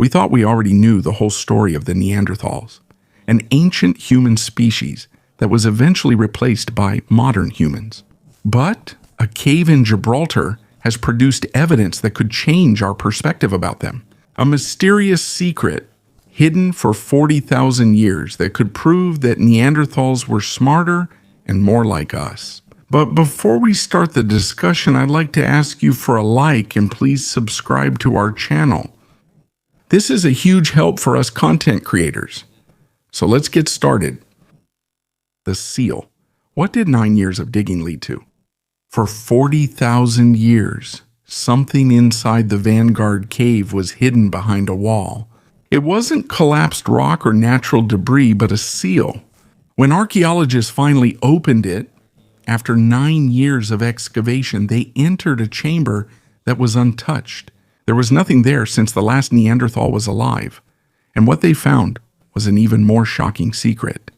We thought we already knew the whole story of the Neanderthals, an ancient human species that was eventually replaced by modern humans. But a cave in Gibraltar has produced evidence that could change our perspective about them. A mysterious secret hidden for 40,000 years that could prove that Neanderthals were smarter and more like us. But before we start the discussion, I'd like to ask you for a like and please subscribe to our channel. This is a huge help for us content creators. So let's get started. The seal. What did 9 years of digging lead to? For 40,000 years, something inside the Vanguard cave was hidden behind a wall. It wasn't collapsed rock or natural debris, but a seal. When archaeologists finally opened it, after 9 years of excavation, they entered a chamber that was untouched. There was nothing there since the last Neanderthal was alive. And what they found was an even more shocking secret.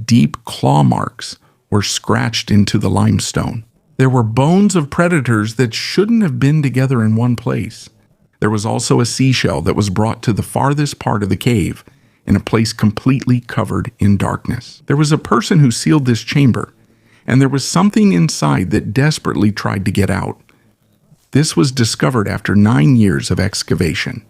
Deep claw marks were scratched into the limestone. There were bones of predators that shouldn't have been together in one place. There was also a seashell that was brought to the farthest part of the cave, in a place completely covered in darkness. There was a person who sealed this chamber, and there was something inside that desperately tried to get out. This was discovered after 9 years of excavation.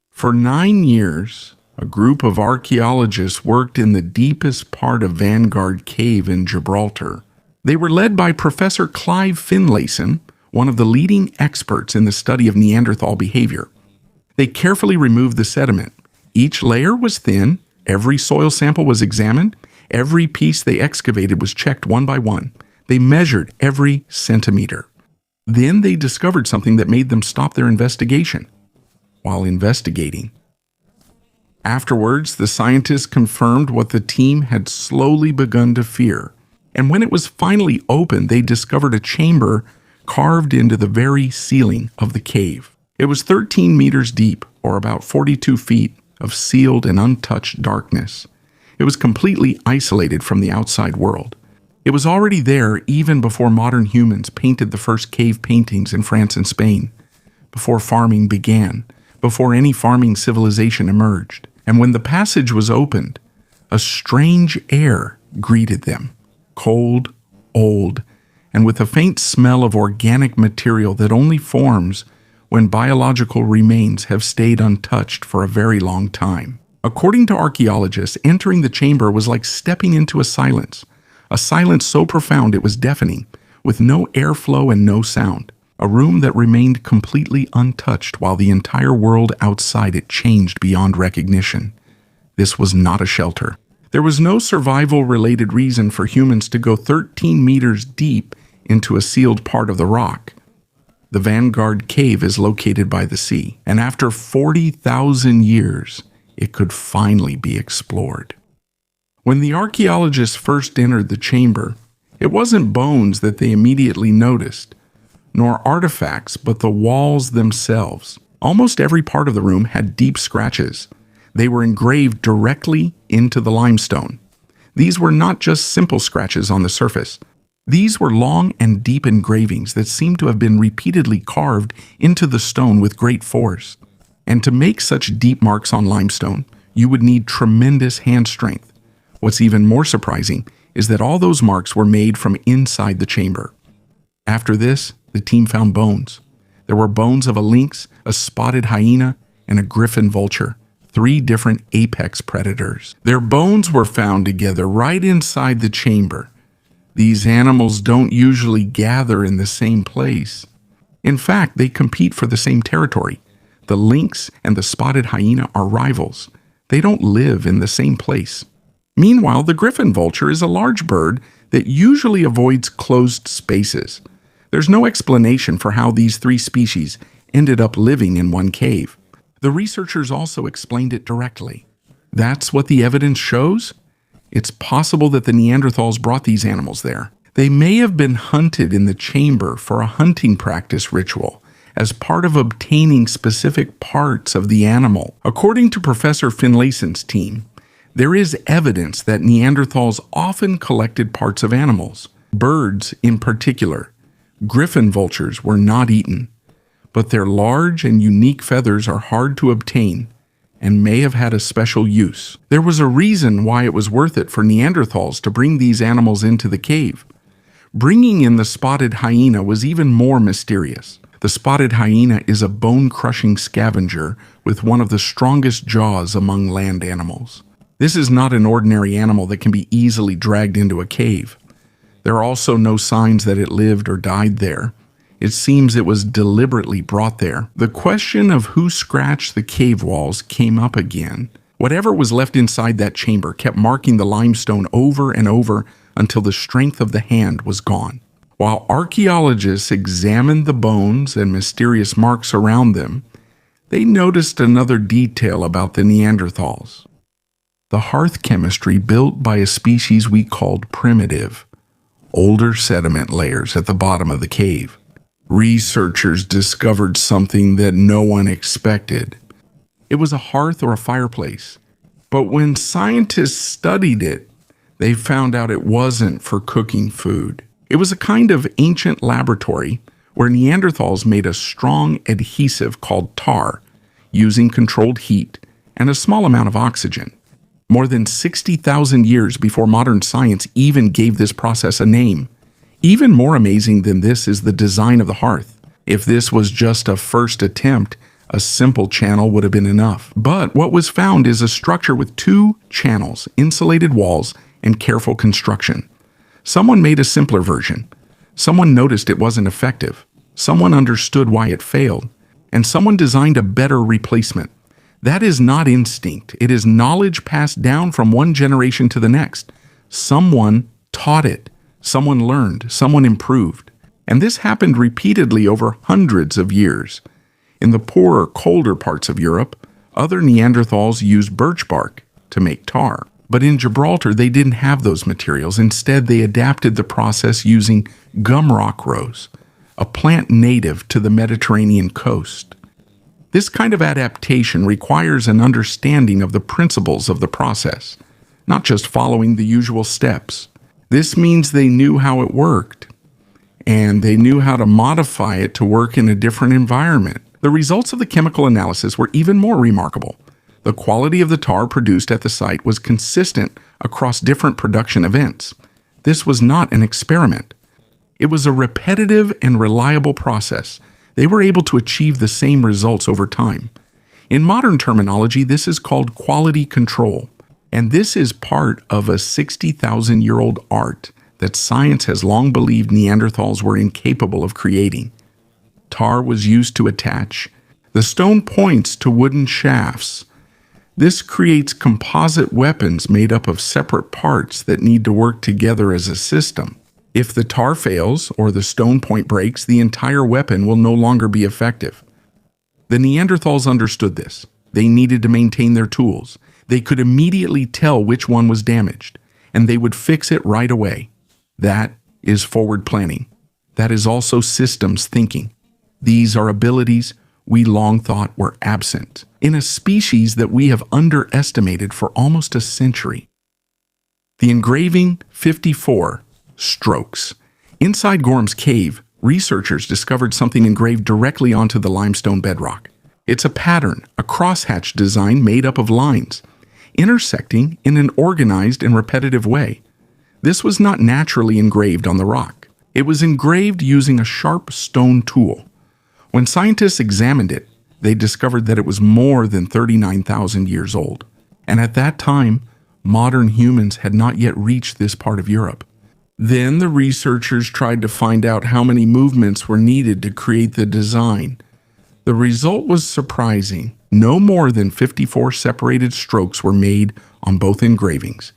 For 9 years, a group of archaeologists worked in the deepest part of Vanguard Cave in Gibraltar. They were led by Professor Clive Finlayson, one of the leading experts in the study of Neanderthal behavior. They carefully removed the sediment. Each layer was thin, every soil sample was examined, every piece they excavated was checked one by one. They measured every centimeter. Then they discovered something that made them stop their investigation. While investigating, afterwards, the scientists confirmed what the team had slowly begun to fear. And when it was finally opened, they discovered a chamber carved into the very ceiling of the cave. It was 13 meters deep, or about 42 feet, of sealed and untouched darkness. It was completely isolated from the outside world. It was already there even before modern humans painted the first cave paintings in France and Spain, before farming began, before any farming civilization emerged. And when the passage was opened, a strange air greeted them. Cold, old, and with a faint smell of organic material that only forms when biological remains have stayed untouched for a very long time. According to archaeologists, entering the chamber was like stepping into a silence so profound it was deafening, with no airflow and no sound. A room that remained completely untouched while the entire world outside it changed beyond recognition. This was not a shelter. There was no survival-related reason for humans to go 13 meters deep into a sealed part of the rock. The Vanguard Cave is located by the sea, and after 40,000 years, it could finally be explored. When the archaeologists first entered the chamber, it wasn't bones that they immediately noticed, nor artifacts, but the walls themselves. Almost every part of the room had deep scratches. They were engraved directly into the limestone. These were not just simple scratches on the surface. These were long and deep engravings that seemed to have been repeatedly carved into the stone with great force. And to make such deep marks on limestone, you would need tremendous hand strength. What's even more surprising is that all those marks were made from inside the chamber. After this, the team found bones. There were bones of a lynx, a spotted hyena, and a griffin vulture. 3 different apex predators. Their bones were found together right inside the chamber. These animals don't usually gather in the same place. In fact, they compete for the same territory. The lynx and the spotted hyena are rivals. They don't live in the same place. Meanwhile, the griffin vulture is a large bird that usually avoids closed spaces. There's no explanation for how these 3 species ended up living in one cave. The researchers also explained it directly. That's what the evidence shows? It's possible that the Neanderthals brought these animals there. They may have been hunted in the chamber for a hunting practice ritual as part of obtaining specific parts of the animal. According to Professor Finlayson's team, there is evidence that Neanderthals often collected parts of animals, birds in particular. Griffin vultures were not eaten, but their large and unique feathers are hard to obtain and may have had a special use. There was a reason why it was worth it for Neanderthals to bring these animals into the cave. Bringing in the spotted hyena was even more mysterious. The spotted hyena is a bone-crushing scavenger with one of the strongest jaws among land animals. This is not an ordinary animal that can be easily dragged into a cave. There are also no signs that it lived or died there. It seems it was deliberately brought there. The question of who scratched the cave walls came up again. Whatever was left inside that chamber kept marking the limestone over and over until the strength of the hand was gone. While archaeologists examined the bones and mysterious marks around them, they noticed another detail about the Neanderthals. The hearth chemistry built by a species we called primitive, older sediment layers at the bottom of the cave. Researchers discovered something that no one expected. It was a hearth or a fireplace, but when scientists studied it, they found out it wasn't for cooking food. It was a kind of ancient laboratory where Neanderthals made a strong adhesive called tar, using controlled heat and a small amount of oxygen. More than 60,000 years before modern science even gave this process a name. Even more amazing than this is the design of the hearth. If this was just a first attempt, a simple channel would have been enough. But what was found is a structure with 2 channels, insulated walls, and careful construction. Someone made a simpler version. Someone noticed it wasn't effective. Someone understood why it failed. And someone designed a better replacement. That is not instinct. It is knowledge passed down from one generation to the next. Someone taught it. Someone learned. Someone improved. And this happened repeatedly over hundreds of years. In the poorer, colder parts of Europe, other Neanderthals used birch bark to make tar. But in Gibraltar, they didn't have those materials. Instead, they adapted the process using gum rock rose, a plant native to the Mediterranean coast. This kind of adaptation requires an understanding of the principles of the process, not just following the usual steps. This means they knew how it worked, and they knew how to modify it to work in a different environment. The results of the chemical analysis were even more remarkable. The quality of the tar produced at the site was consistent across different production events. This was not an experiment. It was a repetitive and reliable process. They were able to achieve the same results over time. In modern terminology, this is called quality control, and this is part of a 60,000-year-old art that science has long believed Neanderthals were incapable of creating. Tar was used to attach the stone points to wooden shafts. This creates composite weapons made up of separate parts that need to work together as a system. If the tar fails or the stone point breaks, the entire weapon will no longer be effective. The Neanderthals understood this. They needed to maintain their tools. They could immediately tell which one was damaged, and they would fix it right away. That is forward planning. That is also systems thinking. These are abilities we long thought were absent in a species that we have underestimated for almost a century. The engraving 54, strokes. Inside Gorham's cave, researchers discovered something engraved directly onto the limestone bedrock. It's a pattern, a crosshatch design made up of lines, intersecting in an organized and repetitive way. This was not naturally engraved on the rock. It was engraved using a sharp stone tool. When scientists examined it, they discovered that it was more than 39,000 years old. And at that time, modern humans had not yet reached this part of Europe. Then the researchers tried to find out how many movements were needed to create the design. The result was surprising. No more than 54 separated strokes were made on both engravings.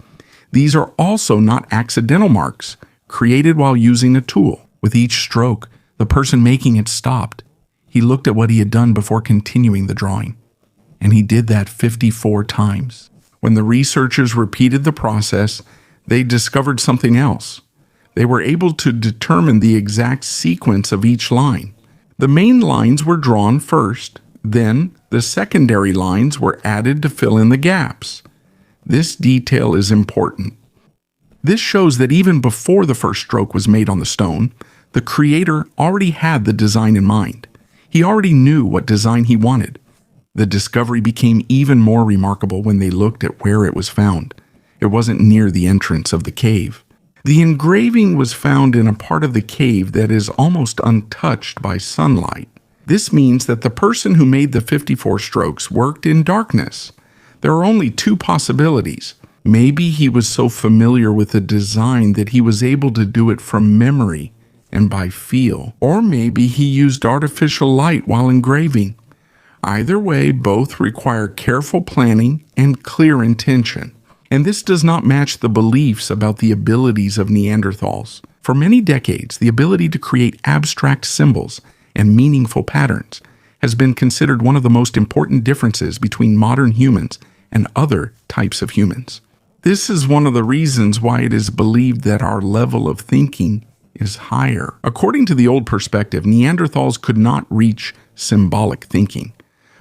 These are also not accidental marks, created while using a tool. With each stroke, the person making it stopped. He looked at what he had done before continuing the drawing, and he did that 54 times. When the researchers repeated the process, they discovered something else. They were able to determine the exact sequence of each line. The main lines were drawn first, then the secondary lines were added to fill in the gaps. This detail is important. This shows that even before the first stroke was made on the stone, the creator already had the design in mind. He already knew what design he wanted. The discovery became even more remarkable when they looked at where it was found. It wasn't near the entrance of the cave. The engraving was found in a part of the cave that is almost untouched by sunlight. This means that the person who made the 54 strokes worked in darkness. There are only two possibilities. Maybe he was so familiar with the design that he was able to do it from memory and by feel. Or maybe he used artificial light while engraving. Either way, both require careful planning and clear intention. And this does not match the beliefs about the abilities of Neanderthals. For many decades, the ability to create abstract symbols and meaningful patterns has been considered one of the most important differences between modern humans and other types of humans. This is one of the reasons why it is believed that our level of thinking is higher. According to the old perspective, Neanderthals could not reach symbolic thinking.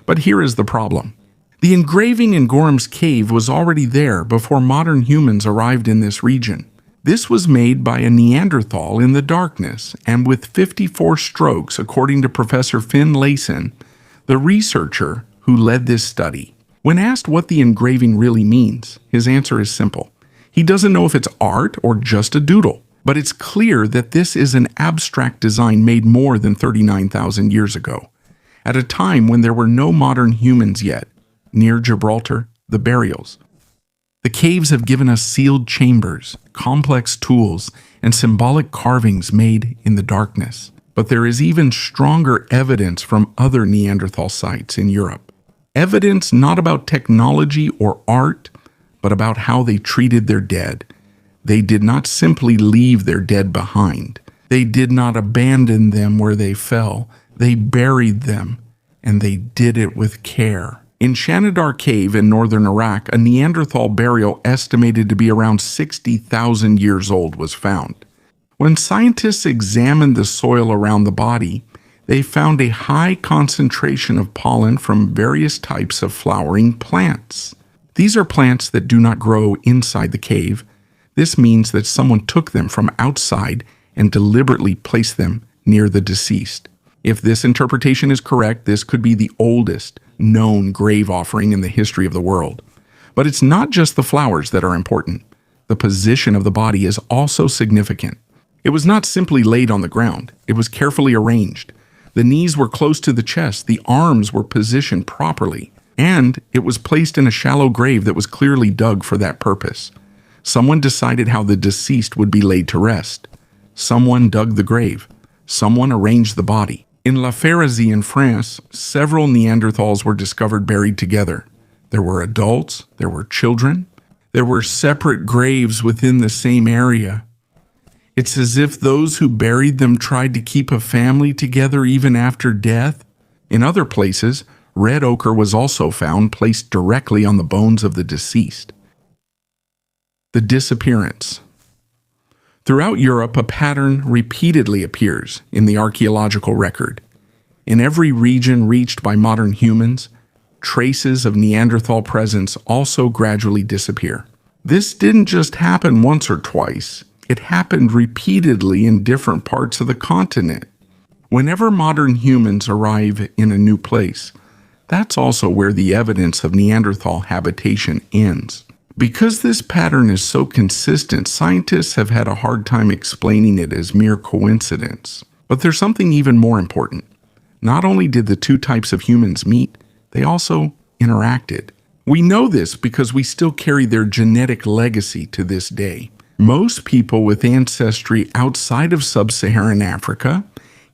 But here is the problem. The engraving in Gorham's cave was already there before modern humans arrived in this region. This was made by a Neanderthal in the darkness and with 54 strokes, according to Professor Finn Layson, the researcher who led this study. When asked what the engraving really means, his answer is simple. He doesn't know if it's art or just a doodle, but it's clear that this is an abstract design made more than 39,000 years ago, at a time when there were no modern humans yet. Near Gibraltar, the burials. The caves have given us sealed chambers, complex tools, and symbolic carvings made in the darkness. But there is even stronger evidence from other Neanderthal sites in Europe. Evidence not about technology or art, but about how they treated their dead. They did not simply leave their dead behind. They did not abandon them where they fell. They buried them, and they did it with care. In Shanidar Cave in northern Iraq, a Neanderthal burial estimated to be around 60,000 years old was found. When scientists examined the soil around the body, they found a high concentration of pollen from various types of flowering plants. These are plants that do not grow inside the cave. This means that someone took them from outside and deliberately placed them near the deceased. If this interpretation is correct, this could be the oldest known grave offering in the history of the world. But it's not just the flowers that are important. The position of the body is also significant. It was not simply laid on the ground. It was carefully arranged. The knees were close to the chest, the arms were positioned properly, and it was placed in a shallow grave that was clearly dug for that purpose. Someone decided how the deceased would be laid to rest. Someone dug the grave. Someone arranged the body. In La Férazie in France, several Neanderthals were discovered buried together. There were adults, there were children, there were separate graves within the same area. It's as if those who buried them tried to keep a family together even after death. In other places, red ochre was also found placed directly on the bones of the deceased. The disappearance. Throughout Europe, a pattern repeatedly appears in the archaeological record. In every region reached by modern humans, traces of Neanderthal presence also gradually disappear. This didn't just happen once or twice. It happened repeatedly in different parts of the continent. Whenever modern humans arrive in a new place, that's also where the evidence of Neanderthal habitation ends. Because this pattern is so consistent, scientists have had a hard time explaining it as mere coincidence. But there's something even more important. Not only did the two types of humans meet, they also interacted. We know this because we still carry their genetic legacy to this day. Most people with ancestry outside of sub-Saharan Africa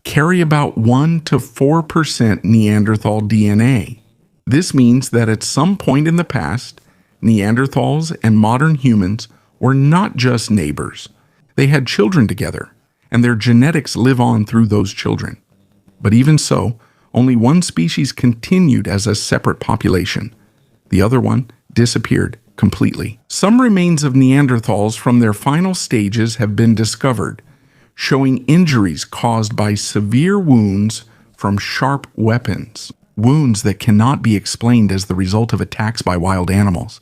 carry about 1 to 4% Neanderthal DNA. This means that at some point in the past, Neanderthals and modern humans were not just neighbors. They had children together, and their genetics live on through those children. But even so, only one species continued as a separate population. The other one disappeared completely. Some remains of Neanderthals from their final stages have been discovered, showing injuries caused by severe wounds from sharp weapons. Wounds that cannot be explained as the result of attacks by wild animals.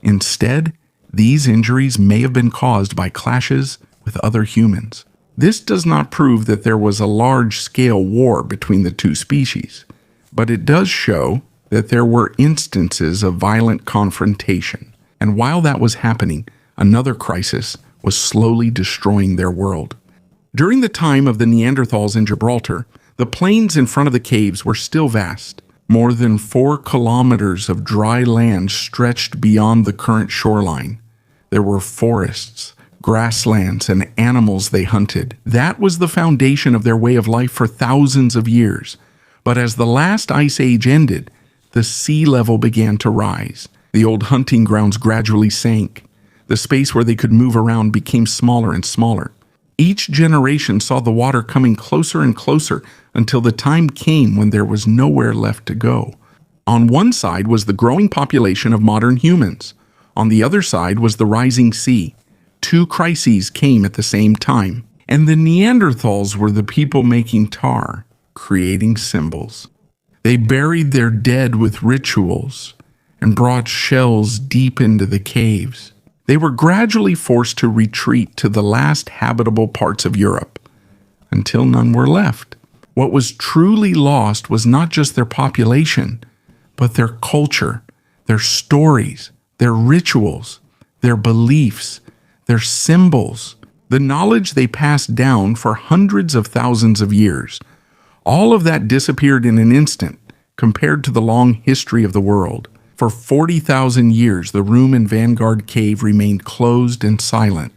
Instead, these injuries may have been caused by clashes with other humans. This does not prove that there was a large-scale war between the two species, but it does show that there were instances of violent confrontation. And while that was happening, another crisis was slowly destroying their world. During the time of the Neanderthals in Gibraltar, the plains in front of the caves were still vast. More than 4 kilometers of dry land stretched beyond the current shoreline. There were forests, grasslands, and animals they hunted. That was the foundation of their way of life for thousands of years. But as the last ice age ended, the sea level began to rise. The old hunting grounds gradually sank. The space where they could move around became smaller and smaller. Each generation saw the water coming closer and closer until the time came when there was nowhere left to go. On one side was the growing population of modern humans. On the other side was the rising sea. 2 crises came at the same time. And the Neanderthals were the people making tar, creating symbols. They buried their dead with rituals and brought shells deep into the caves. They were gradually forced to retreat to the last habitable parts of Europe, until none were left. What was truly lost was not just their population, but their culture, their stories, their rituals, their beliefs, their symbols, the knowledge they passed down for hundreds of thousands of years. All of that disappeared in an instant compared to the long history of the world. For 40,000 years, the room in Vanguard Cave remained closed and silent,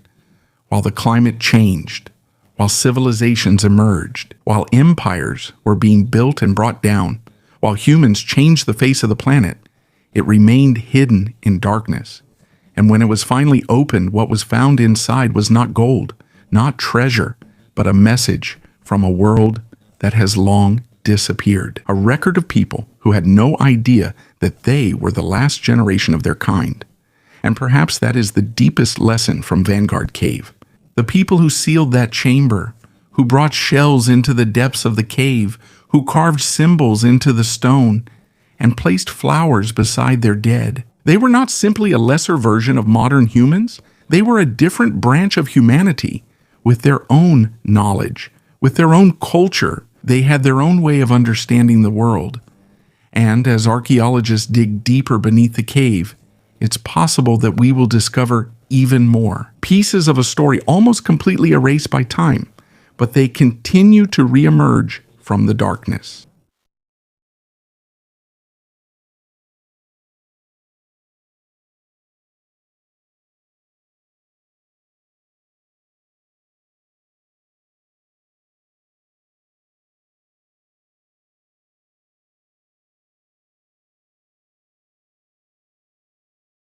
while the climate changed, while civilizations emerged, while empires were being built and brought down, while humans changed the face of the planet. It remained hidden in darkness. And when it was finally opened, what was found inside was not gold, not treasure, but a message from a world that has long disappeared. A record of people who had no idea that they were the last generation of their kind. And perhaps that is the deepest lesson from Vanguard Cave. The people who sealed that chamber, who brought shells into the depths of the cave, who carved symbols into the stone, and placed flowers beside their dead. They were not simply a lesser version of modern humans. They were a different branch of humanity, with their own knowledge, with their own culture. They had their own way of understanding the world. And as archaeologists dig deeper beneath the cave, it's possible that we will discover even more. Pieces of a story almost completely erased by time, but they continue to reemerge from the darkness.